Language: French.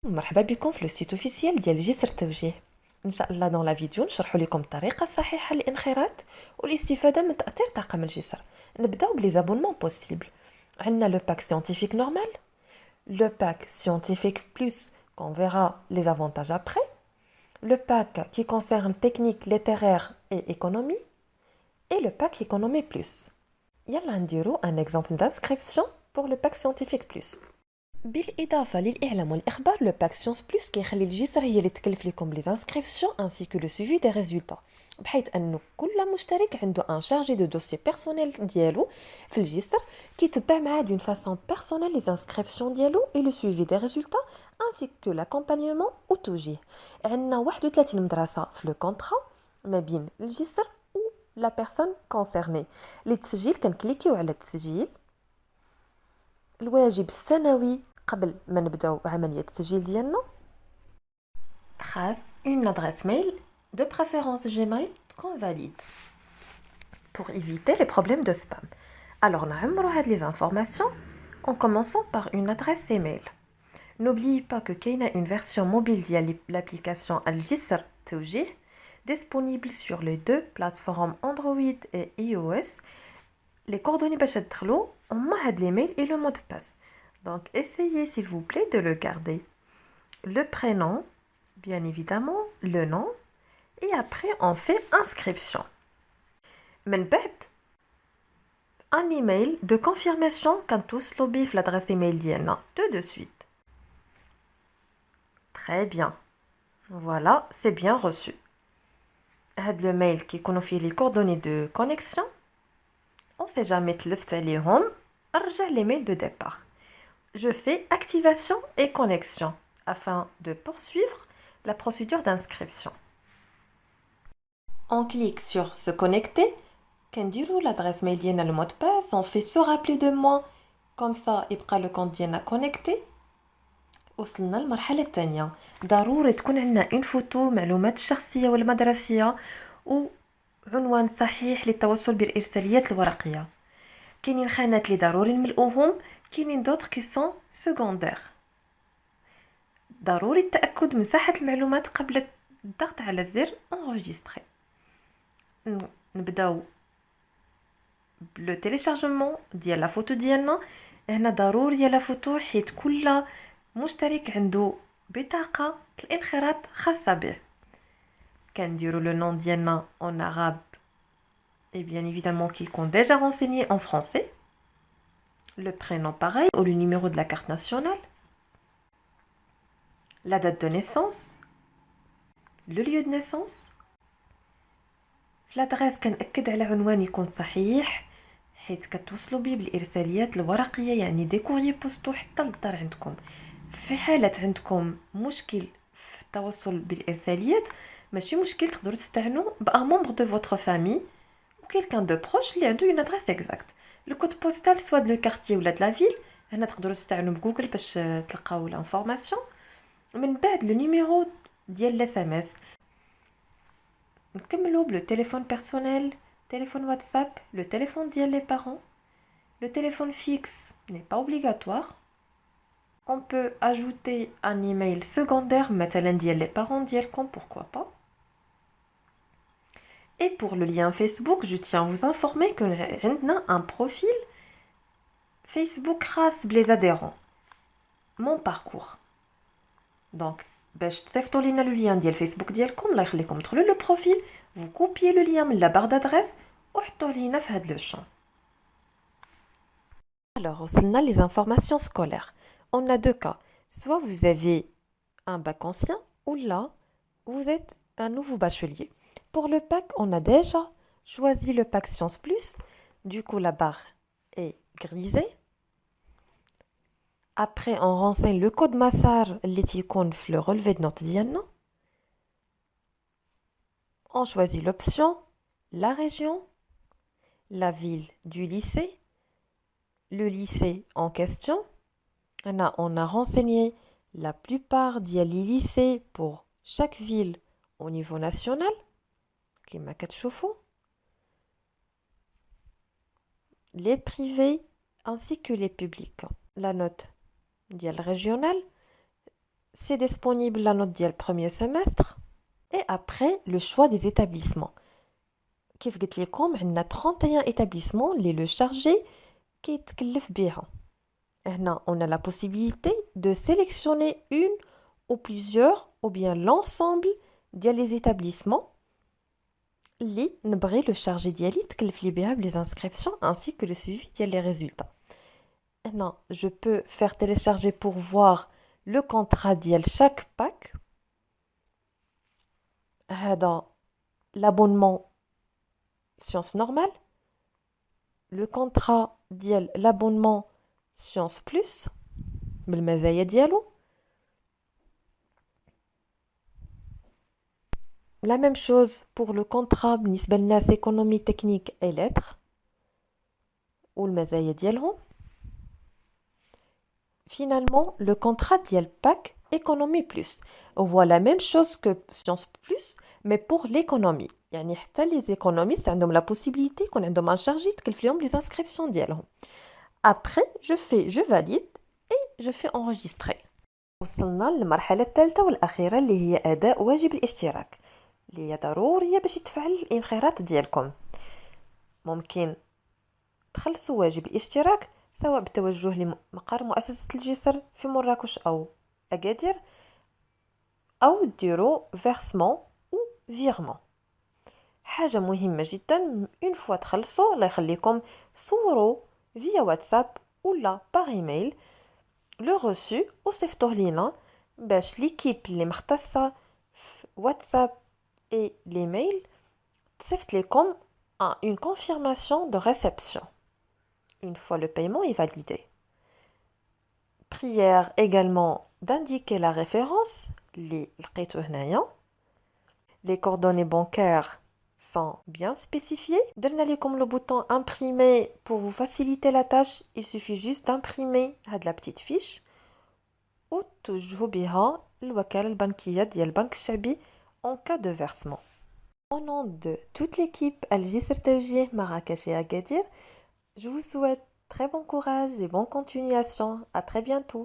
مرحبا بكم في السيت اوفيسيال ديال جسر التوجيه. ان شاء الله dans la vidéo نشرح لكم الطريقه الصحيحه للانخراط والاستفاده من تاثير طاقم الجسر. نبداو بلي زابونمون بوسيبل. عندنا لو باك سcientifique normal, le pack scientifique plus qu'on verra les avantages après, le pack qui concerne technique littéraire et économie et le pack économie plus. يلا نديرو un exemple d'inscription pour le pack scientifique plus. بالإضافة للإعلام والإخبار لو باك سيونس بلس كيخلي الجسر هي اللي تكلف لكم لي زانسكريبسيون انسي كو لو سويفي دي ريزولطا، بحيث انه كل مشترك عنده ان شارجي دو دوسي بيرسونيل ديالو في الجسر كيتبع معاه دون فاسون بيرسونيل لي زانسكريبسيون ديالو اي لو سويفي دي ريزولطا انسي كو لاكومبانيومون او توجيه. عندنا 31 مدرسة في لو كونطرا ما بين الجسر و لا بيرسون كونسيرني. للتسجيل كنكليكيو على التسجيل. الواجب السنوي قبل ما نبداو عملية التسجيل ديالنا خاص une adresse mail de préférence Gmail qu'on valide pour éviter les problèmes de spam. Alors نعمرو هاد les informations en commençant par une adresse email. N'oubliez pas que كاينه une version mobile ديال l'application الجسر توجيه disponible sur les deux plateformes Android et iOS. Les coordonnées باش تدخلوا هما هاد l'email et le mot de passe. Donc, essayez s'il vous plaît de le garder. Le prénom, bien évidemment, le nom, et après on fait inscription. من بعد, un email de confirmation كنتوصلوا بيه في l'adresse email ديالنا tout de suite. Très bien. Voilà, c'est bien reçu. هاد le mail كيكونوا فيه les coordonnées de connexion. On sait jamais تلفت عليهم, رجع les mails de départ. Je fais activation et connexion afin de poursuivre la procédure d'inscription. On clique sur se connecter. كنديرو l'adresse mail ديالنا le mot de passe, on fait se rappeler de moi comme ça يبقى le compte ديالنا connecté. وصلنا للمرحلة الثانية. ضروري تكون عندنا une photo معلومات الشخصية والمدرسية وعنوان صحيح للتوصل بالإرساليات الورقية. كاينين خانات اللي ضروري نملؤوهم، كاينين دوطخ كي سون سكوندير. ضروري التأكد من صحة المعلومات قبل الضغط على زر enregistrer. نبداو بلو تيليشارجمون ديال لا فوتو ديالنا. هنا ضروري لا فوتو حيت كل مشترك عنده بطاقة الانخراط خاصة به. كنديرو لو نون ديالنا en arabe et bien évidemment qui sont déjà renseignés en français. Le prénom pareil, ou le numéro de la carte nationale. La date de naissance. Le lieu de naissance. L'adresse كنأكد على عنوان يكون صحيح حيت كتوصلوا بيه بالإرساليات الورقية، يعني دي كوريي بوستو حتى للدار عندكم. في حالة عندكم مشكل في التواصل بالإرساليات ماشي مشكل، تقدروا تستعنوا بأن ممبر دو فوتر فامي ou quelqu'un de proche اللي عنده une adresse exacte. Le code postal soit de le quartier ou de la ville. هنا تقدروا تستعنوا بجوجل باش تلقاو l'information. من بعد le numéro ديال SMS. نكملوا بلو téléphone personnel, téléphone WhatsApp, le téléphone ديال les parents. Le téléphone fixe n'est pas obligatoire. On peut ajouter un email secondaire مثلا ديال les parents ديالكم, pourquoi pas. Et pour le lien Facebook, je tiens à vous informer que nous avons un profil Facebook خاص بلي adhérents. Mon parcours. Donc, باش تصيفطوا لينا le lien ديال Facebook ديالكم الله يخليكم تدخلوا le profil, vous copiez le lien من la barre d'adresse وحطوه لينا في هذا le champ. Alors, وصلنا les informations scolaires. On a deux cas. Soit vous avez un bac ancien ou là, vous êtes un nouveau bachelier. Pour le pack, on a déjà choisi le pack Sciences Plus. Du coup, la barre est grisée. Après, on renseigne le code Massar, le relevé de notes diana. On choisit l'option, la région, la ville du lycée, le lycée en question. On a renseigné la plupart des lycées pour chaque ville au niveau national. كما كتشوفوا les privés ainsi que les publics. La note ديال régional c'est disponible la note ديال premier semestre et après le choix des établissements. كيف قلت لكم عندنا 31 établissements اللي le chargé كيتكلف بها. هنا on a la possibilité de sélectionner une ou plusieurs ou bien l'ensemble ديال les établissements اللي نبغي le chargé ديالي يتكلف لي بها les inscriptions ainsi que le suivi ديال les résultats. هنا je peux faire télécharger pour voir le contrat ديال chaque pack. هذا l'abonnement sciences normales, le contrat ديال l'abonnement sciences plus بالمزايا ديالو. La même chose pour le contrat بالنسبة للناس économie technique et lettres والمزايا ديالهم. Finalement, le contrat ديال pack économie plus هو la même chose que sciences plus mais pour l'économie. يعني حتى les économistes عندهم la possibilité يكون عندهم un chargé يتكلف لهم les inscriptions ديالهم. Après, je valide et je fais enregistrer. وصلنا للمرحلة الثالثة والأخيرة اللي هي أداء واجب الاشتراك اللي هي ضرورية باش يتفعل الانخراط ديالكم. ممكن تخلصوا واجب الاشتراك سواء بالتوجه لمقر مؤسسة الجسر في مراكش أو أكادير أو ديروا versement أو virement. حاجة مهمة جدا une fois تخلصوا الله يخليكم صوروا via واتساب ولا par email le reçu وصيفطوه لينا باش ليكيب اللي مختصة في واتساب et les mails تصيفط لكم une confirmation de réception une fois le paiement est validé. Prière également d'indiquer la référence اللي لقيتو هنايا. Les coordonnées bancaires sont bien spécifiées. درنا لكم le bouton imprimer pour vous faciliter la tâche. Il suffit juste d'imprimer هاد la petite fiche وتوجهوا بها الوكالة البنكية ديال البنك الشعبي en cas de versement. Au nom de toute l'équipe الجسر توجيه Marrakech et Agadir, je vous souhaite très bon courage et bonne continuation. À très bientôt.